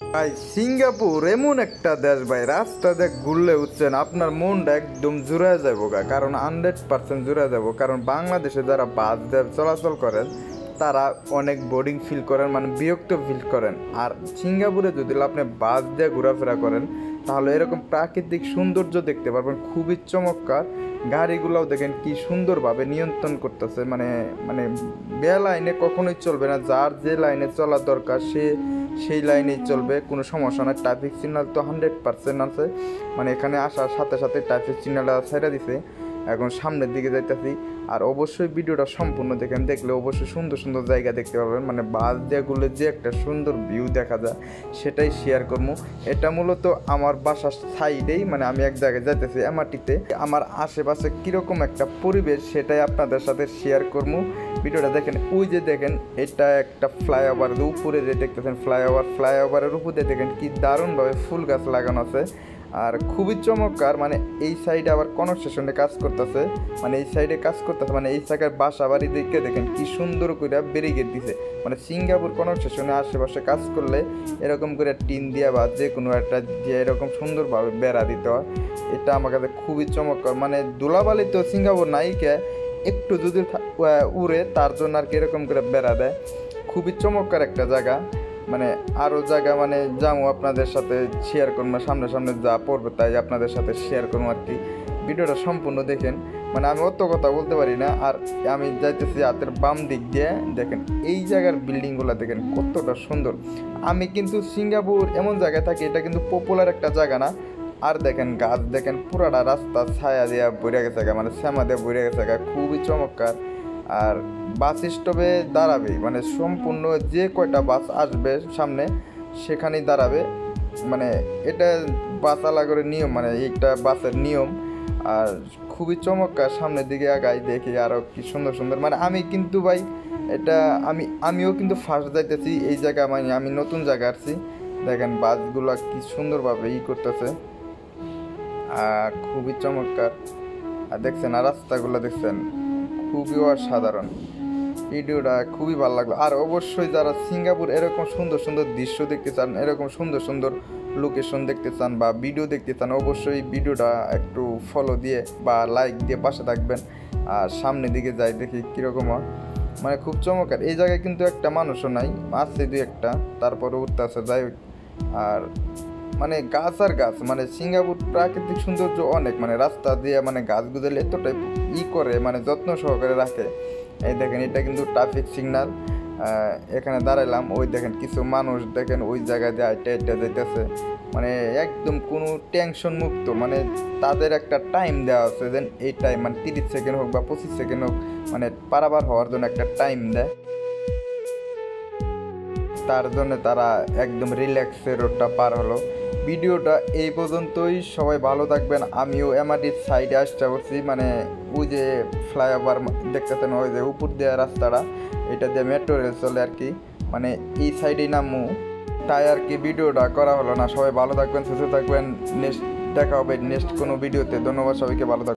ভাই সিঙ্গাপুর এমন একটা দেশ ভাই, রাস্তা দেখ ঘুরলে উঠছেন আপনার মনটা একদম জুড়ে যাবো গা, কারণ 100% জুড়ে যাবো। কারণ বাংলাদেশে যারা বাস দিয়ে চলাচল করেন তারা অনেক বোরিং ফিল করেন, মানে বিরক্ত ফিল করেন। আর সিঙ্গাপুরে যদি আপনি বাস দিয়ে ঘোরাফেরা করেন তাহলে এরকম প্রাকৃতিক সৌন্দর্য দেখতে পারবেন, খুবই চমৎকার। গাড়িগুলোও দেখেন কি সুন্দরভাবে নিয়ন্ত্রণ করতেছে, মানে মানে বে লাইনে কখনোই চলবে না, যার যে লাইনে চলার দরকার সেই লাইনেই চলবে, কোনো সমস্যা না। ট্রাফিক সিগন্যাল তো 100% আছে, মানে এখানে আসার সাথে সাথে ট্রাফিক সিগন্যাল ছেড়ে দিছে। এখন সামনের দিকে যাইতেছি। আর অবশ্যই ভিডিওটা সম্পূর্ণ দেখেন, দেখলে অবশ্যই সুন্দর সুন্দর জায়গা দেখতে পাবেন, মানে বাস দিয়েগুলো যে একটা সুন্দর ভিউ দেখা যায় সেটাই শেয়ার করবো। এটা মূলত আমার বাসার সাইডেই, মানে আমি এক জায়গায় যাইতেছি এমআরটিতে, আমার আশেপাশে কীরকম একটা পরিবেশ সেটাই আপনাদের সাথে শেয়ার করবো। ভিডিওটা দেখেন, ওই যে দেখেন এটা একটা ফ্লাইওভার, উপরে যে দেখতেছেন ফ্লাইওভারের উপরে দেখেন কি দারুণভাবে ফুল গাছ লাগানো আছে আর খুবই চমৎকার। মানে এই সাইডে আবার কনস্ট্রাকশনে কাজ করতেছে, মানে এই সাইডে কাজ করতেছে, মানে এই জায়গায় বাসা বাড়ি দেখে দেখেন কি সুন্দর করে ব্যারিকেড দিছে। মানে সিঙ্গাপুর কনস্ট্রাকশনে আশেপাশে কাজ করলে এরকম করে টিন দিয়া বা যে কোনো একটা দিয়ে এরকম সুন্দরভাবে বেড়া দিতে হয়। এটা আমার কাছে খুবই চমৎকার। মানে ধুলাবালি তো সিঙ্গাপুর নাইকে, একটু যদি উড়ে তার জন্য আর কি এরকম করে বেড়া দেয়। খুবই চমৎকার একটা জায়গা। মানে আরও জায়গা মানে যাবো আপনাদের সাথে শেয়ার করবো, সামনে সামনে যা পড়বে তাই আপনাদের সাথে শেয়ার করবো আর কি। ভিডিওটা সম্পূর্ণ দেখেন, মানে আমি অত কথা বলতে পারি না। আর আমি যাইতেছি হাতের বাম দিক দিয়ে, দেখেন এই জায়গার বিল্ডিংগুলো দেখেন কতটা সুন্দর। আমি কিন্তু সিঙ্গাপুর এমন জায়গায় থাকি, এটা কিন্তু পপুলার একটা জায়গা না। আর দেখেন গাছ দেখেন, পুরাটা রাস্তা ছায়া দিয়া বইরে গেছে, মানে শ্যামা দিয়ে বইরে গেছে, খুবই চমৎকার। আর বাস স্টপে দাঁড়াবে, মানে সম্পূর্ণ যে কয়টা বাস আসবে সামনে সেখানেই দাঁড়াবে, মানে এটা বাস আলাগরের নিয়ম, মানে এইটা বাসের নিয়ম। আর খুবই চমৎকার। সামনের দিকে আগাই দেখি আরও কি সুন্দর সুন্দর। মানে আমি কিন্তু ভাই এটা আমিও কিন্তু ফার্স্ট যাইতেছি এই জায়গা, মানে আমি নতুন জায়গা আসছি। দেখেন বাসগুলো কি সুন্দরভাবে করতেছে, খুবই চমৎকার। আর দেখছেন আর রাস্তাগুলো দেখছেন খুবই অসাধারণ। ভিডিওটা খুবই ভালো লাগলো। আর অবশ্যই যারা সিঙ্গাপুর এরকম সুন্দর সুন্দর দৃশ্য দেখতে চান, এরকম সুন্দর সুন্দর লোকেশন দেখতে চান বা ভিডিও দেখতে চান, অবশ্যই ভিডিওটা একটু ফলো দিয়ে বা লাইক দিয়ে পাশে থাকবেন। আর সামনের দিকে যাই দেখি কীরকম হয়, মানে খুব চমৎকার। এই জায়গায় কিন্তু একটা মানুষও নাই, আসছে দুই একটা, তারপরে উঠতে আসে যাই হোক। আর মানে গাছ আর গাছ, মানে সিঙ্গাপুর প্রাকৃতিক সৌন্দর্য অনেক, মানে রাস্তা দিয়ে মানে গাছগুলো এতটাই করে, মানে যত্ন সহকারে রাখে। এই দেখেন এটা কিন্তু ট্রাফিক সিগন্যাল, এখানে দাঁড়াইলাম। ওই দেখেন কিছু মানুষ দেখেন ওই জায়গায় দিয়ে আইটা আইটা যাইতেছে, মানে একদম কোনো টেনশন মুক্ত। মানে তাদের একটা টাইম দেওয়া আছে, যেন এই টাইম মানে 30 সেকেন্ড হোক বা 25 সেকেন্ড হোক, মানে পারাবার হওয়ার জন্য একটা টাইম দেয়। তার জন্য তারা একদম রিল্যাক্সে রোডটা পার হলো। ভিডিওটা এই পর্যন্তই, সবাই ভালো থাকবেন। আমিও এমআরটির সাইডে আসতে করছি, মানে ওই যে ফ্লাইওভার দেখতেছেন, ওই যে উপর দেওয়া রাস্তাটা, এটা দিয়ে মেট্রো রেল চলে আর কি, মানে এই সাইডেই নামু, তাই আর কি ভিডিওটা করা হলো না। সবাই ভালো থাকবেন, সুস্থ থাকবেন। নেক্সট দেখা হবে নেক্সট কোনো ভিডিওতে। ধন্যবাদ সবাইকে, ভালো থাকবেন।